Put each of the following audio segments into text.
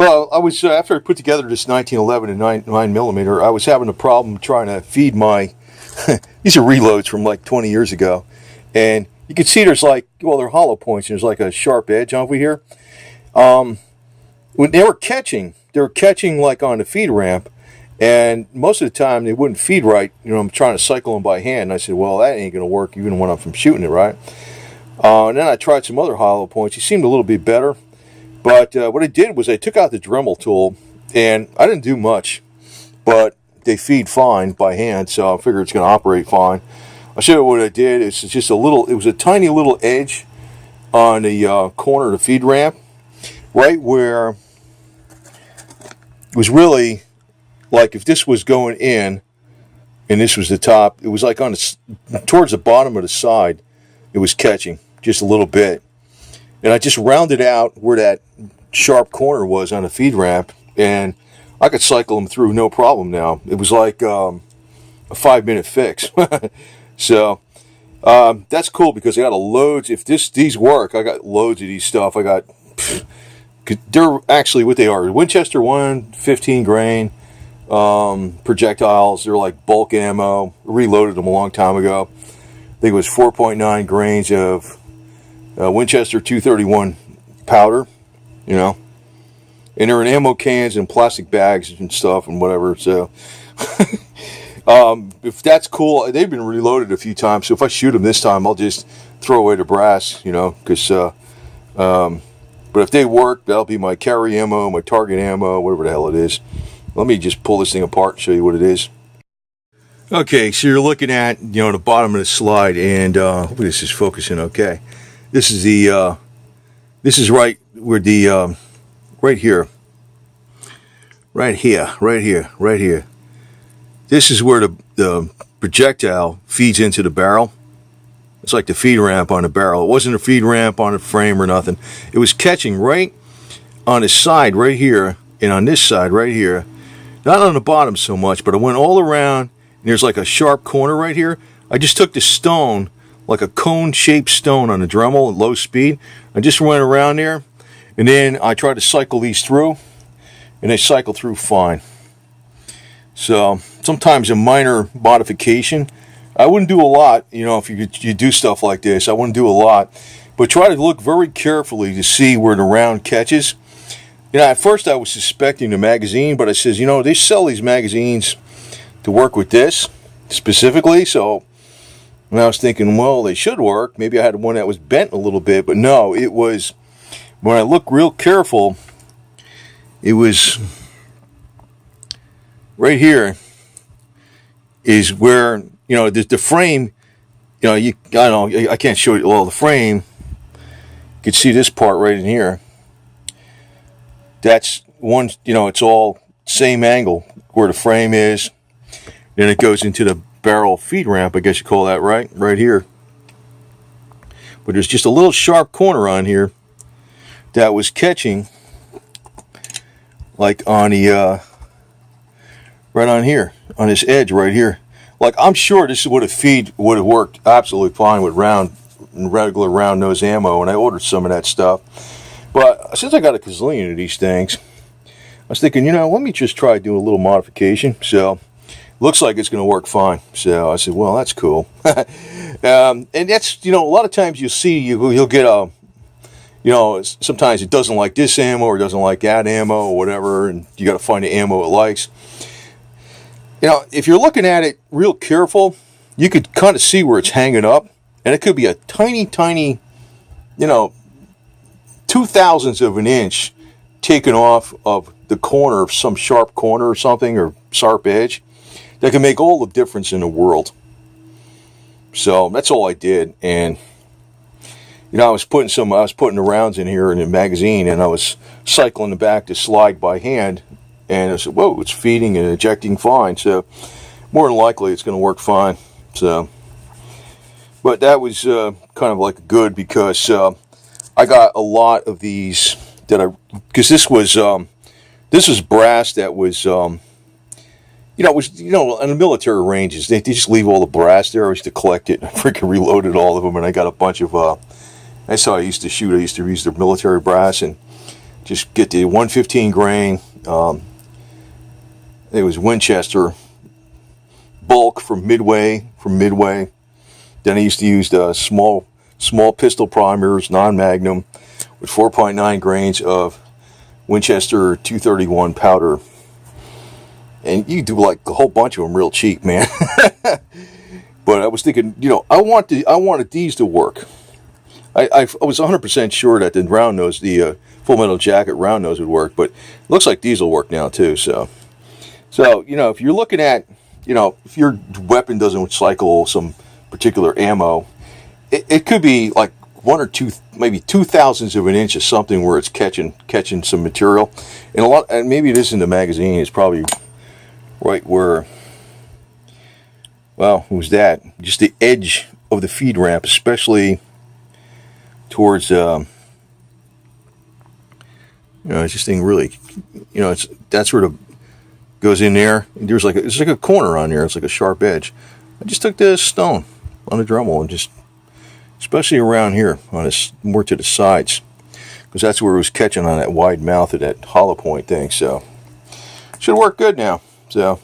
Well, I was after I put together this 1911 and 9 millimeter, I was having a problem trying to feed my. These are reloads from like 20 years ago, and you can see there's like, well, they're hollow points. And there's like a sharp edge over here. When they were catching like on the feed ramp, and most of the time they wouldn't feed right. You know, I'm trying to cycle them by hand. And I said, well, that ain't going to work even when I'm shooting it right. And then I tried some other hollow points. It seemed a little bit better. But what I did was I took out the Dremel tool, and I didn't do much, but they feed fine by hand, so I figured it's going to operate fine. I'll show you what I did. It's just it was a tiny little edge on the corner of the feed ramp, right where it was really like if this was going in and this was the top, it was like on towards the bottom of the side, it was catching just a little bit. And I just rounded out where that sharp corner was on the feed ramp, and I could cycle them through no problem now. It was like a 5-minute fix. So that's cool because I got loads. If these work, I got loads of these stuff. I got, they're actually what they are. Winchester 115 grain projectiles. They're like bulk ammo. Reloaded them a long time ago. I think it was 4.9 grains of Winchester 231 powder, you know, and they're in ammo cans and plastic bags and stuff and whatever. So if that's cool, they've been reloaded a few times, so if I shoot them this time, I'll just throw away the brass, you know, because but if they work, that'll be my carry ammo, my target ammo, whatever the hell it is. Let me just pull this thing apart and show you what it is. Okay, so you're looking at, you know, the bottom of the slide, and hopefully this is focusing okay. This is the, this is right where the, right here. This is where the projectile feeds into the barrel. It's like the feed ramp on the barrel. It wasn't a feed ramp on the frame or nothing. It was catching right on the side right here, and on this side right here. Not on the bottom so much, but I went all around, and there's like a sharp corner right here. I just took the stone, like a cone-shaped stone on a Dremel at low speed. I just went around there, and then I tried to cycle these through, and they cycle through fine. So sometimes a minor modification. I wouldn't do a lot, you know, if you do stuff like this. I wouldn't do a lot, but try to look very carefully to see where the round catches. You know, at first I was suspecting the magazine, but I says, you know, they sell these magazines to work with this specifically, so. And I was thinking, well, they should work. Maybe I had one that was bent a little bit, but no, it was, when I look real careful, it was right here is where, you know, the frame, you know, I don't know, I can't show you, well, the frame, you can see this part right in here. That's one, you know, it's all same angle where the frame is. Then it goes into the barrel feed ramp, I guess you call that, right here. But there's just a little sharp corner on here that was catching, like on the right on here, on this edge right here. Like, I'm sure this would have worked absolutely fine with regular round nose ammo, and I ordered some of that stuff. But since I got a gazillion of these things, I was thinking, you know, let me just try doing a little modification. So looks like it's going to work fine. So I said, well, that's cool. And that's, you know, a lot of times you'll get a, you know, sometimes it doesn't like this ammo or doesn't like that ammo or whatever, and you got to find the ammo it likes. You know, if you're looking at it real careful, you could kind of see where it's hanging up, and it could be a tiny, tiny, you know, 0.02 of an inch taken off of the corner of some sharp corner or something, or sharp edge, that can make all the difference in the world. So that's all I did. And you know, I was putting the rounds in here in the magazine, and I was cycling the back to slide by hand, and I said, whoa, it's feeding and ejecting fine. So more than likely it's going to work fine. So, but that was kind of like good, because I got a lot of these because this was brass that was, you know, it was, you know, on the military ranges, they just leave all the brass there. I used to collect it. I freaking reloaded all of them, and I got a bunch of, that's how I used to shoot. I used to use the military brass, and Just get the 115 grain. It was Winchester bulk from Midway. Then I used to use the small pistol primers, non-magnum, with 4.9 grains of Winchester 231 powder. And you do like a whole bunch of them real cheap, man. But I was thinking, I wanted these to work. I was 100% sure that the round nose, the Full Metal Jacket round nose would work, but it looks like these will work now too. So if you're looking at, if your weapon doesn't cycle some particular ammo, it could be like 1 or 2, maybe 2/1000ths of an inch of something where it's catching some material, and maybe it is in the magazine. It's probably right where. Well, who's that? Just the edge of the feed ramp, especially towards, this thing really, it's that sort of goes in there. There's it's like a corner on there. It's like a sharp edge. I just took this stone on a Dremel and just, especially around here, on this more to the sides, because that's where it was catching on that wide mouth of that hollow point thing. So should work good now. So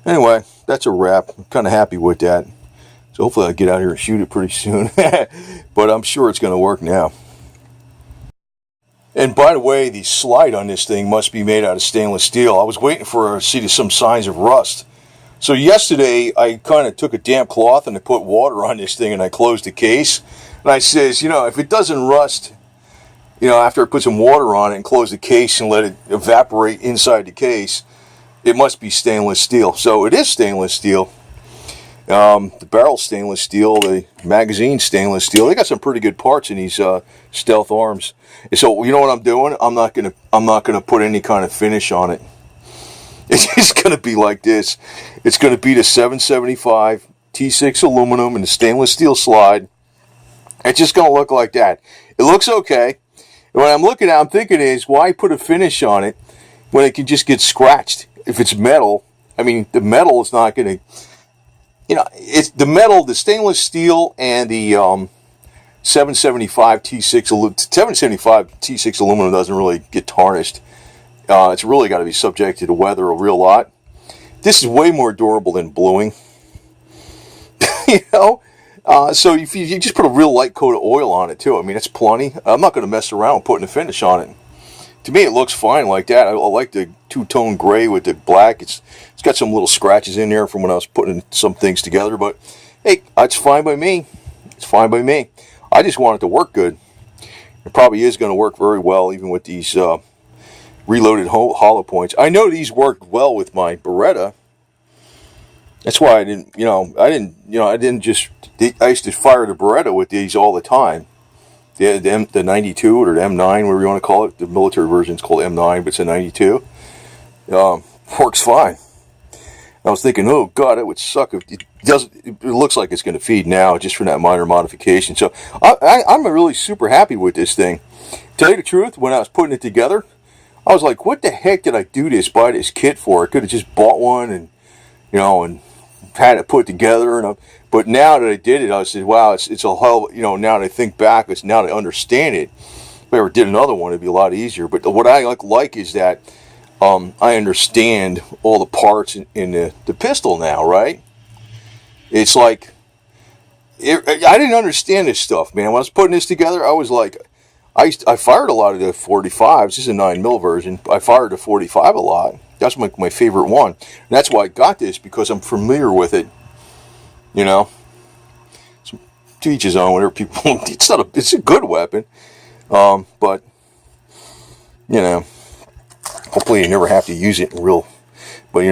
anyway, that's a wrap. I'm kind of happy with that. So hopefully I'll get out here and shoot it pretty soon. But I'm sure it's going to work now. And by the way, the slide on this thing must be made out of stainless steel. I was waiting to see some signs of rust. So yesterday I kind of took a damp cloth and I put water on this thing and I closed the case. And I says, if it doesn't rust, after I put some water on it and close the case and let it evaporate inside the case, it must be stainless steel. So it is stainless steel. The barrel's stainless steel, the magazine stainless steel. They got some pretty good parts in these stealth arms. And so you know what I'm doing? I'm not gonna put any kind of finish on it. It's just gonna be like this. It's gonna be the 775 T6 aluminum and the stainless steel slide. It's just gonna look like that. It looks okay. And when I'm looking at it, I'm thinking why put a finish on it when it can just get scratched? If it's metal, I mean, the metal is not going to, it's the metal, the stainless steel, and the 775 T6 aluminum doesn't really get tarnished. It's really got to be subjected to weather a real lot. This is way more durable than bluing. So if you just put a real light coat of oil on it too, I mean, it's plenty. I'm not going to mess around with putting a finish on it. To me, it looks fine like that. I like the two-tone gray with the black. It's got some little scratches in there from when I was putting some things together. But, hey, it's fine by me. It's fine by me. I just want it to work good. It probably is going to work very well, even with these reloaded hollow points. I know these worked well with my Beretta. That's why I didn't just... I used to fire the Beretta with these all the time. The 92 or the M9, whatever you want to call it. The military version is called M9, but it's a 92. Works fine. I was thinking, oh God, it would suck if it doesn't. It looks like it's going to feed now, just for that minor modification. So I'm really super happy with this thing. Tell you the truth, when I was putting it together, I was like, what the heck did I buy this kit for? I could have just bought one and and had it put together. But now that I did it, I said, wow, it's a hell, now that I think back, now that I understand it, if I ever did another one, it'd be a lot easier. But what I like is that I understand all the parts in the pistol now, right? It's like, I didn't understand this stuff, man. When I was putting this together, I was like, I fired a lot of the 45s. This is a 9mm version. I fired the 45 a lot. That's my favorite one. And that's why I got this, because I'm familiar with it. So, to each his own. Whatever people, it's a good weapon, but hopefully you never have to use it in real. But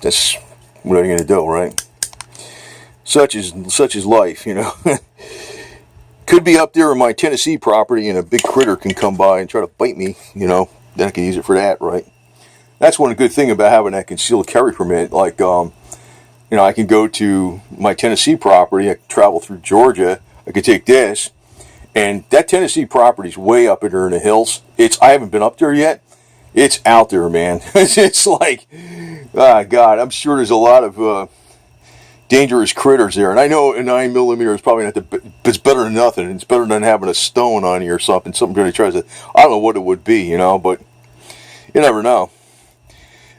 that's what are you going to do, right? Such is life, Could be up there in my Tennessee property, and a big critter can come by and try to bite me. Then I can use it for that, right? That's one good thing about having that concealed carry permit. Like, I can go to my Tennessee property. I can travel through Georgia. I could take this, and that Tennessee property is way up there in the hills. I haven't been up there yet. It's out there, man. It's like, God, I'm sure there's a lot of dangerous critters there. And I know a 9mm is probably not it's better than nothing. It's better than having a stone on you or something. Somebody tries to, I don't know what it would be, you know, but you never know.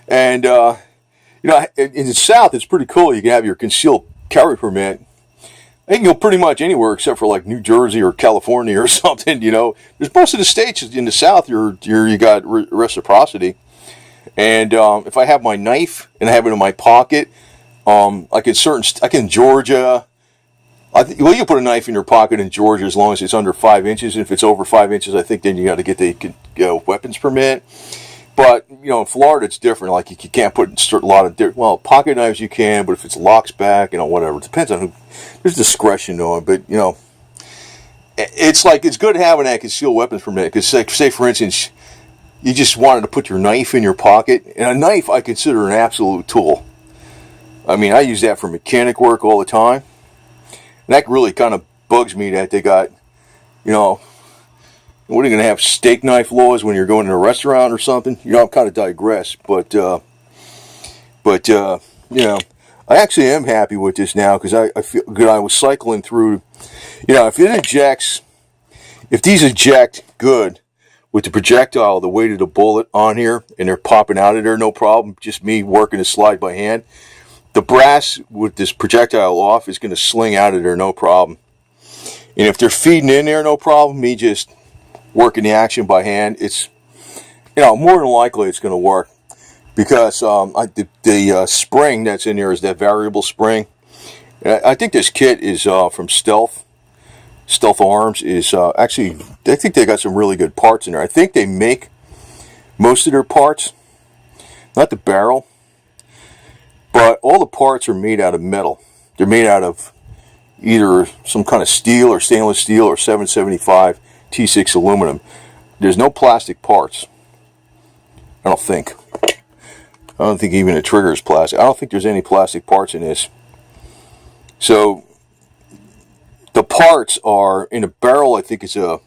And, you know, in the South, it's pretty cool. You can have your concealed carry permit. You can go pretty much anywhere except for like New Jersey or California or something, you know. There's most of the states in the South, you got reciprocity. And if I have my knife and I have it in my pocket, like in Georgia, well, you can put a knife in your pocket in Georgia as long as it's under 5 inches. And if it's over 5 inches, I think then you got to get the weapons permit. But, you know, in Florida, it's different. Like, you can't put a lot of, well, pocket knives you can, but if it's locks back, you know, whatever. It depends on who, there's discretion on it. But, you know, it's like, it's good having that concealed weapons permit. Because, say, for instance, you just wanted to put your knife in your pocket. And a knife, I consider an absolute tool. I mean, I use that for mechanic work all the time. And that really kind of bugs me that they got, you know, what are you going to have, steak knife laws when you're going to a restaurant or something? You know, I'm kind of digress, but you know, I actually am happy with this now because I feel good. I was cycling through, you know, if these eject good with the projectile, the weight of the bullet on here, and they're popping out of there, no problem. Just me working the slide by hand. The brass with this projectile off is going to sling out of there, no problem. And if they're feeding in there, no problem. Me just working the action by hand, it's, you know, more than likely it's going to work because the spring that's in there is that variable spring. And I think this kit is from Stealth Arms. Is actually, I think they got some really good parts in there. I think they make most of their parts, not the barrel, but all the parts are made out of metal. They're made out of either some kind of steel or stainless steel or 775 T6 aluminum. There's no plastic parts. I don't think even the trigger is plastic. I don't think there's any plastic parts in this. So the parts are in a barrel. I think it's a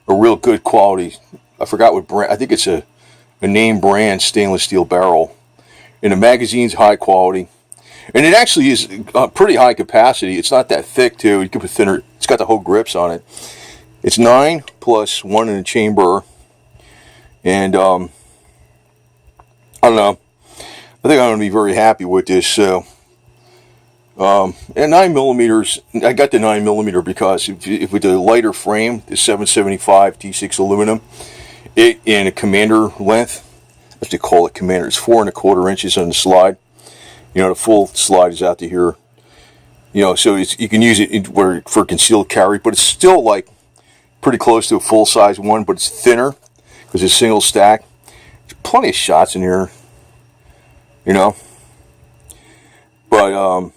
real good quality. I forgot what brand. I think it's a name brand stainless steel barrel. And the magazine's high quality. And it actually is pretty high capacity. It's not that thick too. You can put thinner. It's got the whole grips on it. It's 9 plus 1 in the chamber, and I don't know. I think I'm going to be very happy with this. So, and 9mm, I got the 9mm because if with the lighter frame, the 775 T6 aluminum, it in a commander length, I have to call it commander. It's 4 1/4 inches on the slide. You know, the full slide is out to here. You know, so you can use it for concealed carry, but it's still like pretty close to a full-size one, but it's thinner because it's single stack. There's plenty of shots in here, you know. But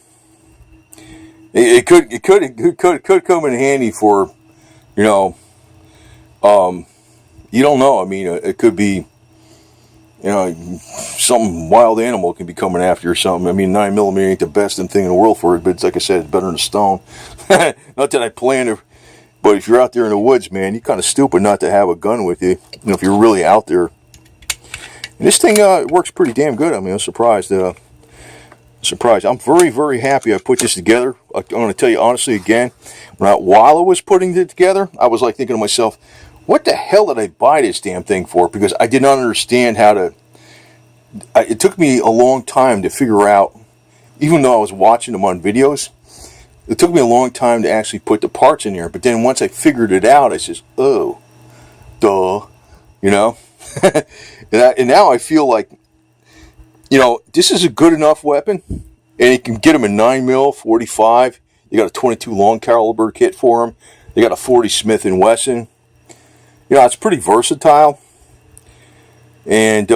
it could come in handy for, you know, you don't know. I mean, it could be, you know, some wild animal can be coming after you or something. I mean, 9mm ain't the best thing in the world for it, but it's, like I said, it's better than a stone. Not that I plan to. But if you're out there in the woods, man, you're kind of stupid not to have a gun with you. You know, if you're really out there. And this thing works pretty damn good. I mean, I'm surprised. I'm very, very happy I put this together. I'm going to tell you honestly again, while I was putting it together, I was like thinking to myself, what the hell did I buy this damn thing for? Because I did not understand how to. It took me a long time to figure out, even though I was watching them on videos. It took me a long time to actually put the parts in here, but then once I figured it out, I says, oh, duh, you know? and now I feel like, you know, this is a good enough weapon, and you can get them in 9mm, 45. You got a 22 long caliber kit for them. You got a 40 Smith & Wesson. You know, it's pretty versatile. And,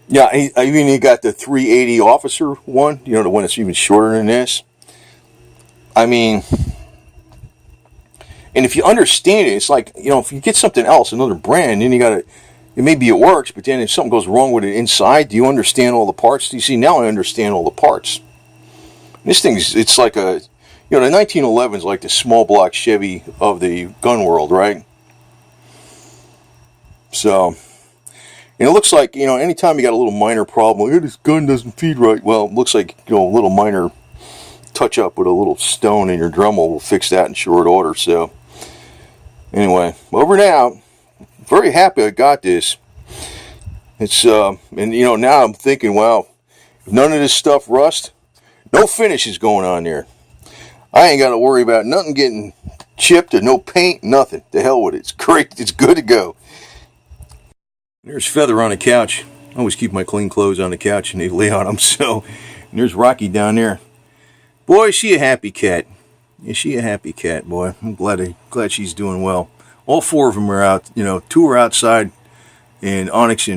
yeah, I mean, you got the 380 officer one, you know, the one that's even shorter than this. I mean, and if you understand it, it's like, you know, if you get something else, another brand, then you got to, maybe it works, but then if something goes wrong with it inside, do you understand all the parts? Do you see, now I understand all the parts. This thing's, it's like a, you know, the 1911 is like the small block Chevy of the gun world, right? So, And it looks like, anytime you got a little minor problem, like, this gun doesn't feed right. Well, it looks like, a little minor touch up with a little stone in your Dremel will fix that in short order. So anyway, over now, very happy I got this. It's, and now I'm thinking, wow, if none of this stuff rust, no finishes going on there. I ain't got to worry about nothing getting chipped or no paint, nothing. To hell with it. It's great. It's good to go. There's Feather on the couch. I always keep my clean clothes on the couch and they lay on them. So, and there's Rocky down there. Boy, is she a happy cat. Is she a happy cat, boy. I'm glad she's doing well. All four of them are out. 2 are outside, and Onyx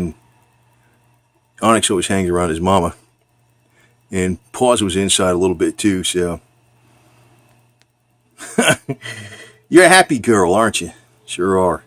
always hangs around his mama. And Paws was inside a little bit too, so. You're a happy girl, aren't you? Sure are.